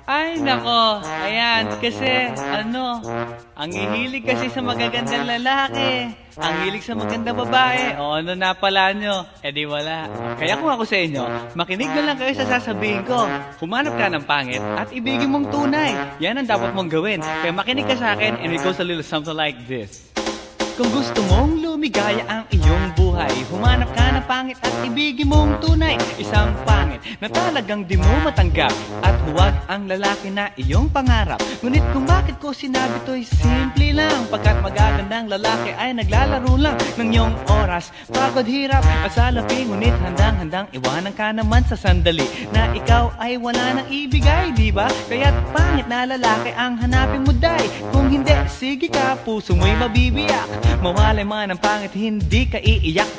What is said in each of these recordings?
Ay, nako. Ayan, kasi, ang hihilig kasi sa magagandang lalaki. Ang hilig sa magandang babae. O, ano na pala nyo? Eh di wala. Kaya kung ako sa inyo, makinig na lang kayo sa sasabihin ko. Humanap ka ng pangit at ibigin mong tunay. Yan ang dapat mong gawin. Kaya makinig ka sa akin and it goes a little something like this. Kung gusto mong lumigaya ang iyong buhay, humanap ka ng pangit at ibigin mong tunay. Isang pangit na talagang di mo matanggap, at huwag ang lalaki na iyong pangarap. Ngunit kung bakit ko sinabi to'y simple lang, pagkat magagandang lalaki ay naglalaro lang ng iyong oras. Pagod, hirap at salapi, ngunit handang-handang iwanan ka naman sa sandali na ikaw ay wala nang ibigay, diba? Kaya't pangit na lalaki ang hanapin mo, day. Kung hindi, sige ka, puso mo'y mabibiyak. Mawalay man ang pangit, hindi ka iiyak.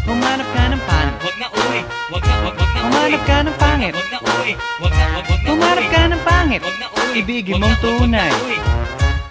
Humanap ka ng pangit. Wag na uwi, wag na Humanap ka ng pangit. Wag na uwi, wag na Humanap ka ng pangit. Wag na uwi, Ibigin mong tunay.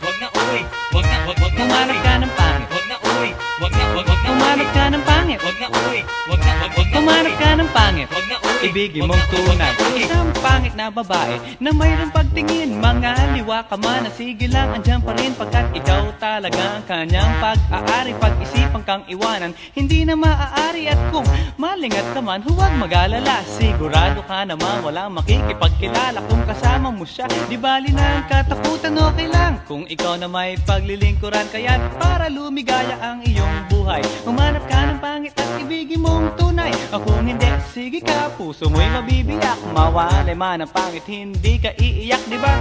Wag na uwi, wag na Humanap ka ng pangit. Wag na uwi, wag na Humanap ka ng pangit. Wag na uwi, wag na Humanap ka ng pangit. Wag na uwi, Ibigin mong tunay. Isang pangit na babae na mayroong pagtingin, mga liwa ka man, sige lang, andyan pa rin, pagkat ikaw talaga ang kanyang pag-aari. Pag-isipan kang iwanan, hindi na maaari. At kung malingat ka man, huwag mag-alala, sigurado ka naman walang makikipagkilala. Kung kasama mo siya, di bali na ang katakutan, okay lang kung ikaw na may paglilingkuran. Kaya't para lumigaya ang iyong buhay, humanap ka ng pangit at ibigin mong tunay. Kung hindi, sige ka, puso mo'y mabibiyak. Mawalay man ang pangit, hindi ka iiyak, di ba?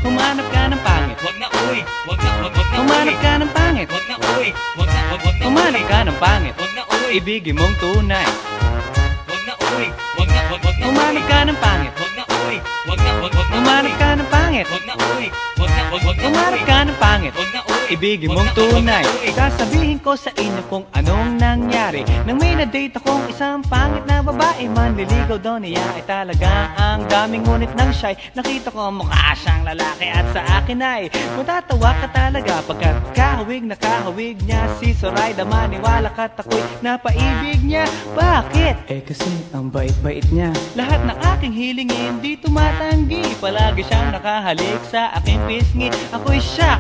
Humanap ka ng pangit. Wag na uwi, wag na Humanap ka ng pangit. Wag na uwi, wag na Humanap ka ng pangit. Wag na uwi, Ibigin mong tunay. wag na uwi, wag na Humanap ka ng pangit. Wag na uwi, wag na Humanap ka ng pangit. Wag na uwi, wag na Humanap ka ng pangit. Wag na uwi, Ibigin mong tunay. Sasabihin ko sa inyo kung anong nangyari nang may na-date akong isang pangit na babae. Manliligaw daw niya ay talaga ang daming, ngunit nang siya'y nakita ko mukha siyang lalaki. At sa akin ay matatawa ka talaga, pagkat kahawig na kahawig niya si Zoraida. Maniwala ka't ako'y napaibig niya. Bakit? Eh kasi ang bait-bait niya. Lahat ng aking hilingin di tumatanggi, palagi siyang nakahalik sa aking pisngi. Ako'y shock.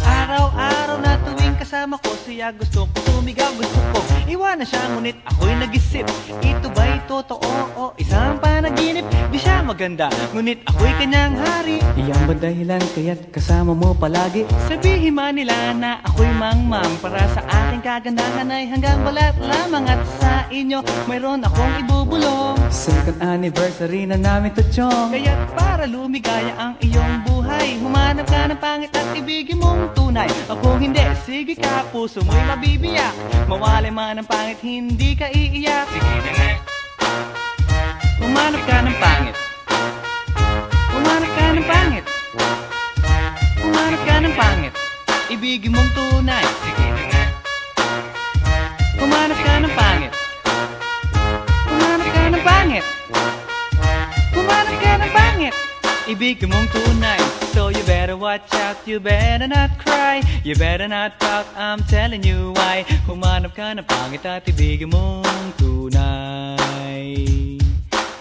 Araw-araw na tuwing kasama ko siya, gusto ko sumigaw, gusto ko iwanan siya, ngunit ako'y nag-isip, ito ba'y totoo o isang panaginip? Di siya maganda, ngunit ako'y kanyang hari. Iyan ba dahilan kaya't kasama mo palagi? Sabihin man nila na ako'y mangmang, para sa aking kagandahan ay hanggang balat lamang. At sa inyo mayroon akong ibubulong, second anniversary na namin to, chong. Kaya't para lumigaya ang iyong buhay, humanap ka ng pangit at ibigin mong tunay. Kung hindi, sige ka, puso mo'y mabibiyak. Mawalay man ang pangit, hindi ka iiyak. sige na nga. Humanap ka ng pangit. Humanap ka ng pangit. Humanap ka ng pangit. Ibigin mong tunay. Sige na nga. Humanap ka ng pangit. Humanap ka ng pangit. Humanap ka ng pangit. Ibigin mong tunay. So you better watch out, you better not cry, you better not pout, I'm telling you why. Humanap ka ng pangit at ibigin mong tunay.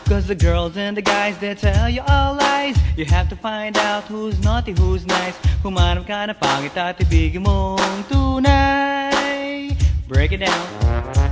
Cause the girls and the guys, they tell you all lies. You have to find out who's naughty, who's nice. Humanap ka ng pangit at ibigin mong tunay. Break it down.